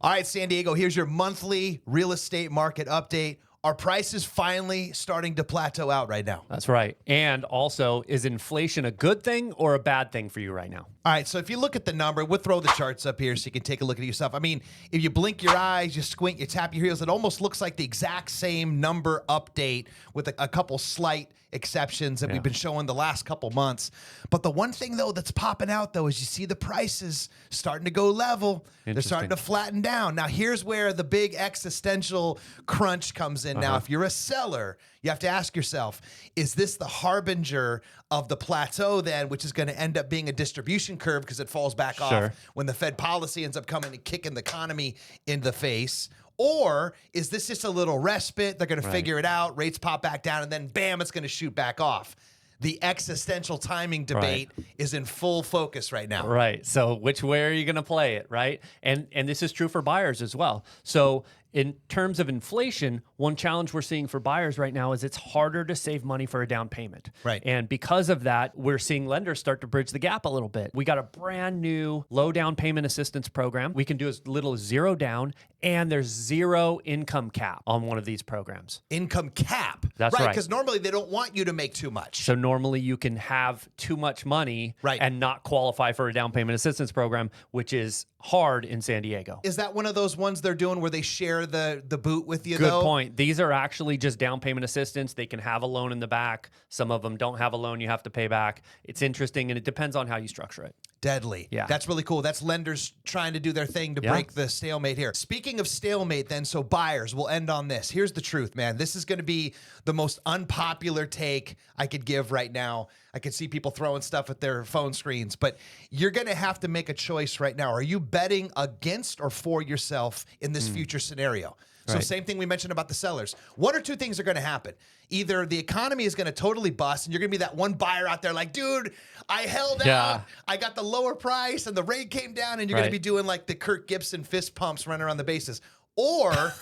All right, San Diego, here's your monthly real estate market update. Our price is finally starting to plateau out right now. That's right. And also, is inflation a good thing or a bad thing for you right now? All right, so if you look at the number, we'll throw the charts up here so you can take a look at it yourself. I mean, if you blink your eyes, you squint, you tap your heels, it almost looks like the exact same number update with a couple slight exceptions that we've been showing the last couple months. But the one thing, though, that's popping out, though, is you see the prices starting to go level. They're starting to flatten down. Now, here's where the big existential crunch comes in. Now, if you're a seller, you have to ask yourself, is this the harbinger of the plateau then, which is going to end up being a distribution curve because it falls back off when the Fed policy ends up coming and kicking the economy in the face? Or is this just a little respite? They're going to figure it out, rates pop back down, and then bam, it's going to shoot back off. The existential timing debate is in full focus right now. Right. So which way are you going to play it, right? And this is true for buyers as well. So in terms of inflation, one challenge we're seeing for buyers right now is it's harder to save money for a down payment. Right. And because of that, we're seeing lenders start to bridge the gap a little bit. We got a brand new low down payment assistance program. We can do as little as zero down, and there's zero income cap on one of these programs. Income cap. That's right. Because normally they don't want you to make too much. So normally you can have too much money and not qualify for a down payment assistance program, which is hard in San Diego. Is that one of those ones they're doing where they share the boot with you, Good point. These are actually just down payment assistance. They can have a loan in the back. Some of them don't have a loan you have to pay back. It's interesting, and it depends on how you structure it. Deadly. Yeah. That's really cool. That's lenders trying to do their thing to break the stalemate here. Speaking of stalemate then, so buyers, we'll end on this. Here's the truth, man. This is going to be the most unpopular take I could give right now. I could see people throwing stuff at their phone screens, but you're going to have to make a choice right now. Are you betting against or for yourself in this future scenario? So same thing we mentioned about the sellers. One or two things are going to happen. Either the economy is going to totally bust and you're going to be that one buyer out there like, dude, I held out. I got the lower price and the rate came down, and you're going to be doing like the Kirk Gibson fist pumps running around the bases. Or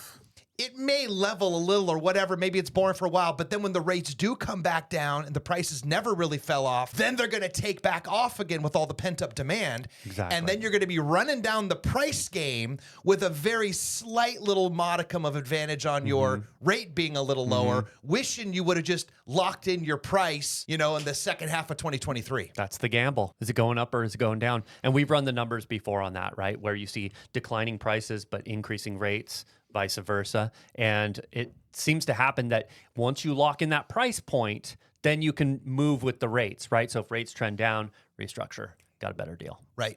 it may level a little or whatever. Maybe it's boring for a while, but then when the rates do come back down and the prices never really fell off, then they're going to take back off again with all the pent-up demand. Exactly. And then you're going to be running down the price game with a very slight little modicum of advantage on your rate being a little lower, wishing you would have just locked in your price, in the second half of 2023. That's the gamble. Is it going up or is it going down? And we've run the numbers before on that, right? Where you see declining prices but increasing rates, vice versa. And it seems to happen that once you lock in that price point, then you can move with the rates, right? So if rates trend down, restructure, got a better deal. Right.